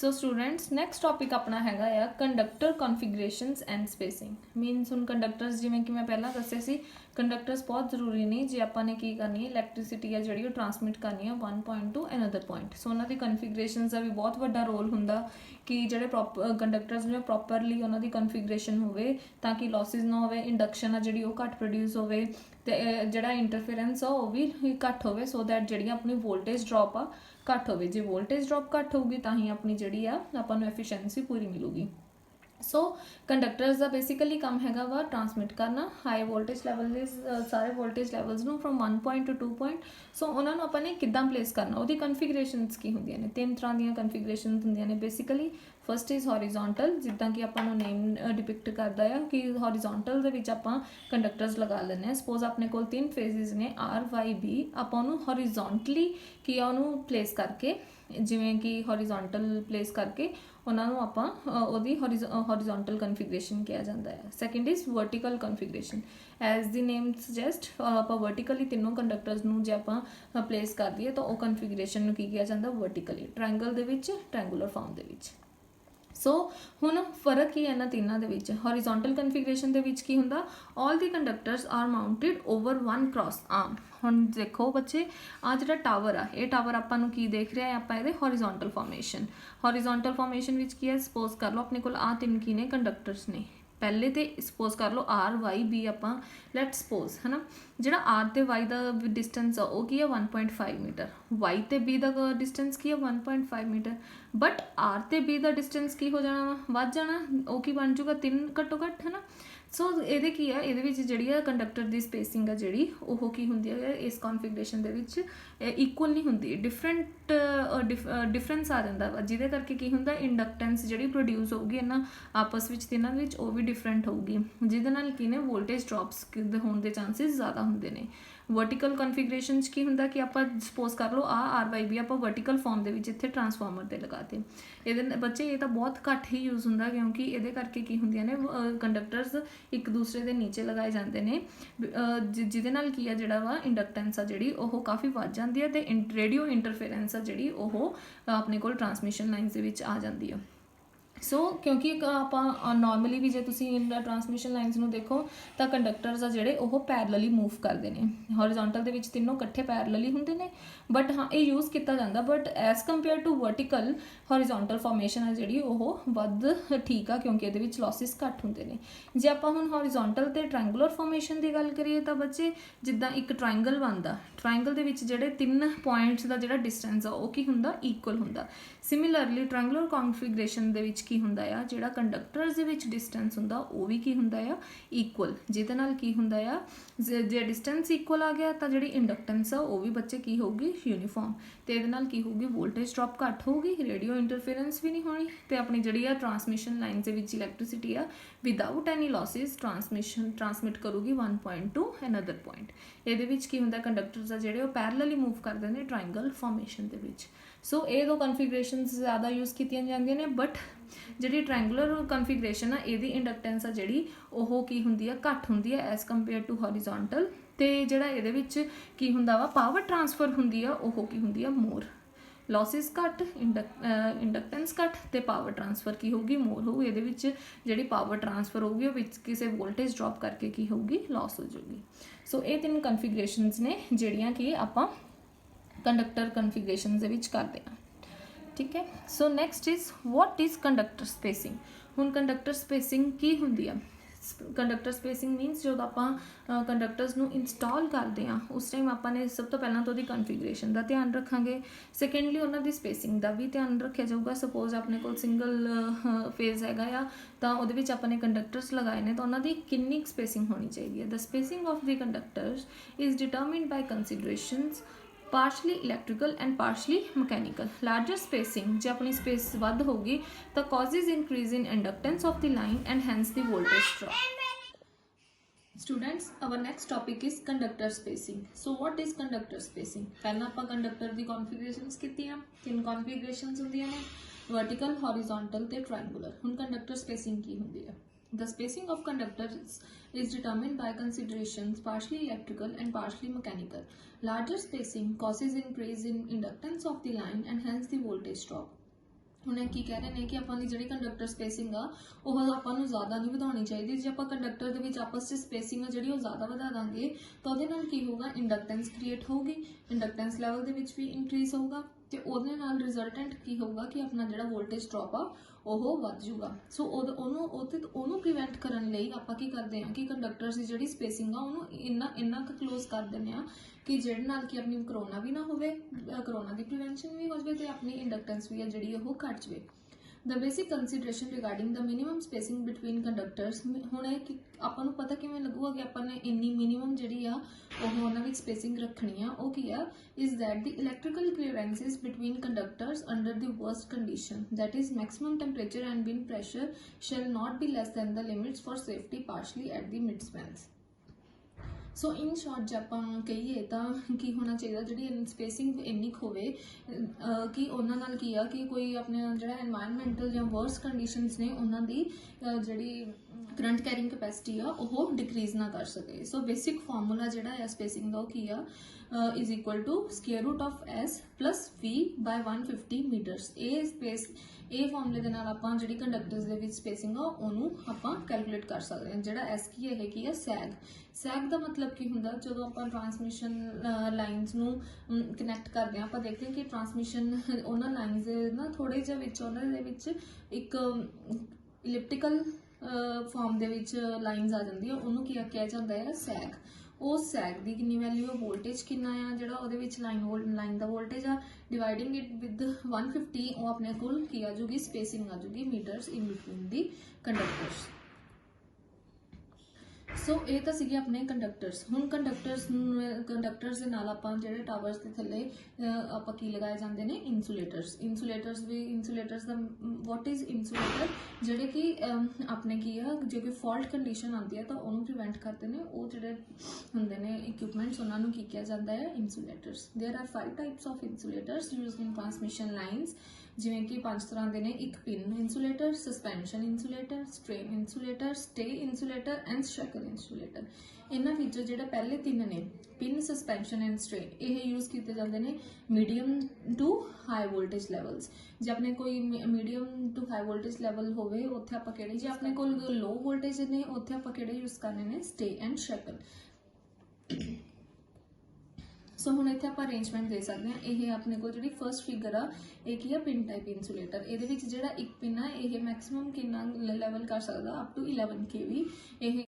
So students next topic अपना हैगा आ conductor कॉन्फिगरेशनस and spacing मीनस हुण कंडक्टर्स जिवें कि मैं पहला दस्सिया सी कंडक्टर्स बहुत जरूरी ने जे आपां ने की करनी है इलैक्ट्रिसिटी है जिहड़ी ट्रांसमिट करनी है one point to another point so उन्हां दी कॉन्फिगरेशनस का भी बहुत वड्डा रोल हुंदा कि जिहड़े कंडक्टर्स ने प्रॉपरली उन्हां दी कॉन्फिगरेशन होवे तां कि लॉसिस ना होवे इंडक्शन आ जिहड़ी वो घट प्रोड्यूस होवे ते जिहड़ा इंटरफेरेंस आ वो भी घट होवे सो दैट जिहड़ी अपनी वोल्टेज ड्रॉप आ घट होवे जे वोल्टेज ड्रॉप घट होगी तां ही अपनी जिहड़ी आ आपां नूं एफिशिएंसी पूरी मिलूगी सो कंडक्टर्स का बेसिकली काम हैगा वा ट्रांसमिट करना हाई वोल्टेज लैवल दे सारे वोल्टेज लैवल्स नूं from 1 point to 2 point so उन्हां नूं आपां ने किद्दां प्लेस करना उहदी कॉन्फिगरेशनस की हुंदियां ने तीन तरह दीयां कॉन्फिगरेशनस हुंदियां ने बेसिकली फर्स्ट इज़ हॉरिजॉन्टल जिद्दां कि आपां नूं नेम डिपिक्ट करदा है कि हॉरिजॉन्टल दे विच आपां कंडक्टर्स लगा लैंदे हैं सपोज अपने कोल तीन फेजिज ने आर वाई बी आपां उहनूं हॉरिजॉन्टली की उहनूं प्लेस करके जिवें कि हॉरिजॉन्टल प्लेस करके उन्होंने आपां ओहदी हॉरिजॉन्टल कॉन्फिगरेशन किया जाता है second is vertical configuration as the name suggest आपां वर्टिकली तीनों कंडक्टर्स नूं जे आपां प्लेस कर दईए तो वह कॉन्फिगरेशन नूं की किया जाता वर्टिकली ट्रायंगल दे विच ट्रायंगुलर फॉर्म दे विच सो हुण फर्क की है इन्हां तीनों दे विच हॉरिजॉन्टल कॉन्फिगरेशन दे विच की हुंदा all the conductors are mounted over one cross arm हुण देखो बच्चे आ जिहड़ा टावर आ ये टावर आपां नूं की देख रहे हैं आपां इहदे हॉरिजॉन्टल फॉर्मेशन विच की है सपोज कर लो अपने कोल आ तीन की ने कंडक्टर्स ने पहले तो सपोज कर लो आर वाई बी आपां लैट सपोज है ना जिहड़ा आर ते वाई का डिस्टेंस आ वो की है 1.5 मीटर वाई ते बी का डिस्टेंस की है 1.5 मीटर बट आर ते बी का डिस्टेंस की हो जाना वा वध जाना वो की बन जूगा 3 घट्टो घट्ट है ना सो ये की है ये जी कंडक्टर की स्पेसिंग है जी वो की होंगी है इस कॉन्फिगरेशन के इक्वल नहीं होंगी डिफरेंट डिफरेंस आ जाता वा जिदे करके की होंगे इंडक्टेंस जी प्रोड्यूस होगी इन्होंने आपस में तिनों वो भी डिफरेंट होगी जिद की ने वोल्टेज ड्रॉप्स होने के चांसिस ज़्यादा होंगे ने वर्टिकल कॉन्फिगरेशन की होंगे कि आप सपोज कर लो आर वाई बी आप वर्टिकल फॉर्म के इतने ट्रांसफार्मर से लगाते ये बच्चे ये तो बहुत घट ही यूज़ होंगे क्योंकि ये करके की होंगे ने कंडक्टर्स एक दूसरे के नीचे लगाए जाते हैं जिदे नाल की है जिहड़ा वा इंडक्टेंस आ जिहड़ी ओह काफ़ी वध जाती है तो रेडियो इंटरफेरेंस आ जिहड़ी ओह अपने कोल ट्रांसमिशन लाइन्स दे विच आ जाती है सो क्योंकि आप नॉर्मली भी जो तुम ट्रांसमिशन लाइन्स में देखो तो कंडक्टर्स आ जोड़े वो पैरलली मूव करते हैं हॉरिजॉन्टल के तीनों कट्ठे पैरलली होंगे ने बट हाँ ये यूज़ किया जाता but as compare to vertical horizontal formation है जी वध ठीक आ क्योंकि ये लॉसिस घट होंगे ने जे आप हुण हॉरिजॉन्टल ते ट्रायंगुलर फॉर्मेशन की गल करिए तो बच्चे जिद्दां एक ट्रायंगल बनता ट्रायंगल दे विच जिहड़े तीन पॉइंट्स का जिहड़ा डिस्टेंस आ वो की हुंदा इक्वल हुंदा सिमिलरली ट्रायंगुलर कॉन्फिगरेशन दे विच की हुंदा आ जिहड़ा कंडक्टर्स दे विच डिस्टेंस हुंदा वो भी की हुंदा आ इक्वल जिहदे नाल की हुंदा आ जे डिस्टेंस इक्वल आ गया तो जिहड़ी इंडक्टेंस आ वो भी बच्चे की होगी यूनीफॉर्म तो ये नाल की होगी वोल्टेज ड्रॉप घट होगी रेडियो इंटरफेरेंस भी नहीं होनी तो अपनी जिहड़ी आ ट्रांसमिशन लाइन दे विच इलैक्ट्रिसिटी आ विदाउट एनी लॉसिस ट्रांसमिट करूगी 1 पॉइंट टू अनदर पॉइंट ये की हुंदा कंडक्टर्स आ जिहड़े पैरलली मूव करते हैं ट्रायंगल फॉर्मेशन दे विच सो ये दो कॉन्फिगरेशन ज़्यादा यूज़ की जांदियां ने बट जी ट्रायंगुलर कॉन्फिगरेशन है ये इंडक्टेंस है जी की होंगी है घट होंगी है एज कंपेयर टू हॉरिजॉन्टल तो जोड़ा ये की होंदा वा पावर ट्रांसफर होंगी है वो की होंगी है मोर लॉसिस घट इंडक्टेंस घट तो पावर ट्रांसफर की होगी मोर होगी ये जी पावर ट्रांसफर होगी वो किसी वोल्टेज ड्रॉप करके की होगी लॉस हो जाएगी सो ये तीन कॉन्फिगरेशनस ने जिहड़ियां कि आपां कंडक्टर कॉन्फिगरेशन करते हैं ठीक है सो next is what is conductor spacing हुण कंडक्टर स्पेसिंग की होंदी है कंडक्टर स्पेसिंग मीनस जो आप कंडक्टर्स नूं इंस्टॉल करते हैं उस टाइम आपने सब तो पहला तो कॉन्फिगरेशन का ध्यान रखांगे सैकेंडली उन्होंने स्पेसिंग का भी ध्यान रखा जाऊगा सपोज अपने को सिंगल फेज हैगा या तो वो अपने कंडक्टर्स लगाए ने तो उन्होंने कितनी स्पेसिंग होनी चाहिए the spacing of the conductors is determined by considerations partially electrical and partially mechanical larger spacing जो अपनी स्पेस वध होगी तो causes increase in inductance of the line and hence the voltage drop students our next topic is conductor spacing so what is conductor spacing पहला आप conductor की configurations कीतियां तीन कॉन्फिगरेशंस होंदियां ने वर्टिकल हॉरिजॉन्टल ते ट्रायंगुलर हुण कंडक्टर स्पेसिंग की होंदी है The spacing of conductors is determined by considerations partially electrical and partially mechanical. Larger spacing causes increase in inductance of the line and hence the voltage drop. ਹੁਣ ਇਹ ਕੀ ਕਹਿ ਰਹੇ ਨੇ ਕਿ ਆਪਾਂ ਦੀ ਜਿਹੜੀ ਕੰਡਕਟਰ ਸਪੇਸਿੰਗ ਆ ਉਹ ਆਪਾਂ ਨੂੰ ਜ਼ਿਆਦਾ ਨਹੀਂ ਵਧਾਉਣੀ ਚਾਹੀਦੀ। ਜੇ ਆਪਾਂ ਕੰਡਕਟਰ ਦੇ ਵਿੱਚ ਆਪਸ 'ਚ ਸਪੇਸਿੰਗ ਆ ਜਿਹੜੀ ਉਹ ਜ਼ਿਆਦਾ ਵਧਾ ਦਾਂਗੇ ਤਾਂ ਉਹਦੇ ਨਾਲ ਕੀ ਹੋਊਗਾ, ਇੰਡਕਟੈਂਸ ਕ੍ਰੀਏਟ ਹੋਊਗੀ, ਇੰਡਕਟੈਂਸ ਲੈਵਲ ਦੇ ਵਿੱਚ ਵੀ ਇਨਕਰੀਜ਼ ਹੋਊਗਾ ਤੇ ਉਹਦੇ ਨਾਲ ਰਿਜ਼ਲਟੈਂਟ ਕੀ ਹੋਊਗਾ ਕਿ ਆਪਣਾ ਜਿਹੜਾ ਵੋਲਟੇਜ ਡ੍ਰੌਪ ਆ ਉਹ ਵੱਧ ਜਾਊਗਾ। ਸੋ ਉਹਨੂੰ ਪ੍ਰੀਵੈਂਟ ਕਰਨ ਲਈ ਆਪਾਂ ਕੀ ਕਰਦੇ ਹਾਂ ਕਿ ਕੰਡਕਟਰਸ ਦੀ ਜਿਹੜੀ ਸਪੇਸਿੰਗ ਆ ਉਹਨੂੰ ਇੰਨਾ ਕੁ ਕਲੋਜ਼ ਕਰ ਦਿੰਦੇ ਆ ਕਿ ਜਿਹੜੇ ਨਾਲ ਕਿ ਆਪਣੀ ਕਰੋਨਾ ਵੀ ਨਾ ਹੋਵੇ, ਕਰੋਨਾ ਦੀ ਪ੍ਰੀਵੈਂਸ਼ਨ ਵੀ ਹੋ ਜਾਵੇ ਤੇ ਆਪਣੀ ਇੰਡਕਟੈਂਸ ਵੀ ਆ ਜਿਹੜੀ ਉਹ ਘਟ ਜਾਵੇ। The basic consideration regarding the minimum spacing between conductors, ਹੁਣ ਇਹ ਕਿ ਆਪਾਂ ਨੂੰ ਪਤਾ ਕਿਵੇਂ ਲੱਗੂਗਾ ਕਿ ਆਪਾਂ ਨੇ ਇੰਨੀ ਮਿਨੀਮਮ ਜਿਹੜੀ ਆ ਉਹ ਉਹਨਾਂ ਵਿੱਚ ਸਪੇਸਿੰਗ ਰੱਖਣੀ ਆ, ਉਹ ਕੀ ਆ, is that the electrical clearances between conductors under the worst condition, that is maximum temperature and wind pressure, shall not be less than the limits for safety partially at the midspans। So in short ਜੇ ਆਪਾਂ ਕਹੀਏ ਤਾਂ ਕੀ ਹੋਣਾ ਚਾਹੀਦਾ, ਜਿਹੜੀ spacing ਇੰਨੀ ਕੁ ਹੋਵੇ ਕਿ ਉਹਨਾਂ ਨਾਲ ਕੀ ਆ ਕਿ ਕੋਈ ਆਪਣੇ ਜਿਹੜਾ এনवायरमेंटल ਜਾਂ ਵਰਸ ਕੰਡੀਸ਼ਨਸ ਨੇ ਉਹਨਾਂ ਦੀ ਜਿਹੜੀ ਕਰੰਟ ਕੈਰਿੰਗ ਕੈਪੈਸਿਟੀ ਆ ਉਹ ਡਿਕਰੀਜ਼ ਨਾ ਕਰ ਸਕੇ। ਸੋ ਬੇਸਿਕ ਫਾਰਮੂਲਾ ਜਿਹੜਾ ਆ ਸਪੇਸਿੰਗ ਦਾ ਉਹ ਕੀ ਆ, is equal to square root of s plus v by 150 meters। ਇਹ ਫਾਰਮੂਲੇ ਦੇ ਨਾਲ ਆਪਾਂ ਜਿਹੜੀ ਕੰਡਕਟਰਸ ਦੇ ਵਿੱਚ ਸਪੇਸਿੰਗ ਆ ਉਹਨੂੰ ਆਪਾਂ ਕੈਲਕੂਲੇਟ ਕਰ ਸਕਦੇ ਹਾਂ। ਜਿਹੜਾ s ਕੀ ਹੈ, ਇਹ ਕੀ ਹੈ, ਸੈਗ ਦਾ ਮਤਲਬ ਕੀ ਹੁੰਦਾ, ਜਦੋਂ ਆਪਾਂ ਟਰਾਂਸਮਿਸ਼ਨ ਲਾਈਨਸ ਨੂੰ ਕਨੈਕਟ ਕਰਦੇ ਹਾਂ ਆਪਾਂ ਦੇਖਦੇ ਹਾਂ ਕਿ ਟਰਾਂਸਮਿਸ਼ਨ ਉਹਨਾਂ ਲਾਈਨਸ ਦੇ ਨਾ ਥੋੜੇ ਜਿਹਾ ਵਿੱਚ ਉਹਨਾਂ ਦੇ ਵਿੱਚ ਇੱਕ ਇਲਿਪਟੀਕਲ ਫਾਰਮ ਦੇ ਵਿੱਚ ਲਾਈਨਸ ਆ ਜਾਂਦੀ ਆ, ਉਹਨੂੰ ਕੀ ਕਿਹਾ ਜਾਂਦਾ ਹੈ, ਸੈਗ। ਉਹ ਸੈਗ ਦੀ ਕਿੰਨੀ ਵੈਲਿਊ ਆ, ਵੋਲਟੇਜ ਕਿੰਨਾ ਆ ਜਿਹੜਾ ਉਹਦੇ ਵਿੱਚ ਲਾਈਨ ਦਾ ਵੋਲਟੇਜ ਆ, ਡਿਵਾਈਡਿੰਗ ਇਟ ਵਿਦ 150, ਉਹ ਆਪਣੇ ਕੋਲ ਕੀ ਆ ਜੂਗੀ, ਸਪੇਸਿੰਗ ਆ ਜੂਗੀ ਮੀਟਰਸ ਇਨ ਬਿਟਵੀਨ ਦੀ ਕੰਡਕਟਰਸ। ਸੋ ਇਹ ਤਾਂ ਸੀਗੇ ਆਪਣੇ ਕੰਡਕਟਰਸ। ਹੁਣ ਕੰਡਕਟਰਸ ਦੇ ਨਾਲ ਆਪਾਂ ਜਿਹੜੇ ਟਾਵਰਸ ਦੇ ਥੱਲੇ ਆਪਾਂ ਕੀ ਲਗਾਏ ਜਾਂਦੇ ਨੇ, ਇੰਸੂਲੇਟਰਸ ਦਾ ਵਾਟ ਇਜ਼ ਇੰਸੂਲੇਟਰ, ਜਿਹੜੇ ਕਿ ਆਪਣੇ ਕੀ ਆ ਜੇ ਕੋਈ ਫਾਲਟ ਕੰਡੀਸ਼ਨ ਆਉਂਦੀ ਹੈ ਤਾਂ ਉਹਨੂੰ ਪ੍ਰੀਵੈਂਟ ਕਰਦੇ ਨੇ, ਉਹ ਜਿਹੜੇ ਹੁੰਦੇ ਨੇ ਇਕਵਿਪਮੈਂਟਸ ਉਹਨਾਂ ਨੂੰ ਕੀ ਕਿਹਾ ਜਾਂਦਾ ਹੈ, insulators. There are 5 types of insulators used in transmission lines, ਜਿਵੇਂ ਕਿ 5 ਤਰ੍ਹਾਂ ਦੇ ਨੇ, ਇੱਕ pin insulator, suspension insulator, strain insulator, stay insulator and shackle insulator. ਇਹਨਾਂ ਵਿੱਚੋਂ ਜਿਹੜੇ ਪਹਿਲੇ 3 ਨੇ, ਪਿਨ, ਸਸਪੈਂਸ਼ਨ ਐਂਡ ਸਟ੍ਰੇਨ, ਇਹ ਯੂਜ਼ ਕੀਤੇ ਜਾਂਦੇ ਨੇ medium to high voltage levels. ਜੇ ਆਪਣੇ ਕੋਈ medium to high voltage level ਹੋਵੇ ਉੱਥੇ ਆਪਾਂ ਕਿਹੜੇ, ਜੇ ਆਪਣੇ ਕੋਲ ਲੋ ਵੋਲਟੇਜ ਨੇ ਉੱਥੇ ਆਪਾਂ ਕਿਹੜੇ ਯੂਜ਼ ਕਰਨੇ ਨੇ, ਸਟੇ ਐਂਡ ਸ਼ੈਕਲ। ਸੋ ਹੁਣ ਇੱਥੇ ਆਪਾਂ ਅਰੇਂਜਮੈਂਟ ਦੇ ਸਕਦੇ ਹਾਂ। ਇਹ ਆਪਣੇ ਕੋਲ ਜਿਹੜੀ ਫਰਸਟ ਫਿਗਰ ਆ ਇਹ ਕੀ ਆ, ਪਿਨ ਟਾਈਪ ਇੰਸੂਲੇਟਰ। ਇਹਦੇ ਵਿੱਚ ਜਿਹੜਾ ਇੱਕ ਪਿਨ ਆ ਇਹ ਮੈਕਸਿਮਮ ਕਿੰਨਾ ਲੈਵਲ ਕਰ ਸਕਦਾ, ਅਪ ਟੂ 11 kV। ਇਹ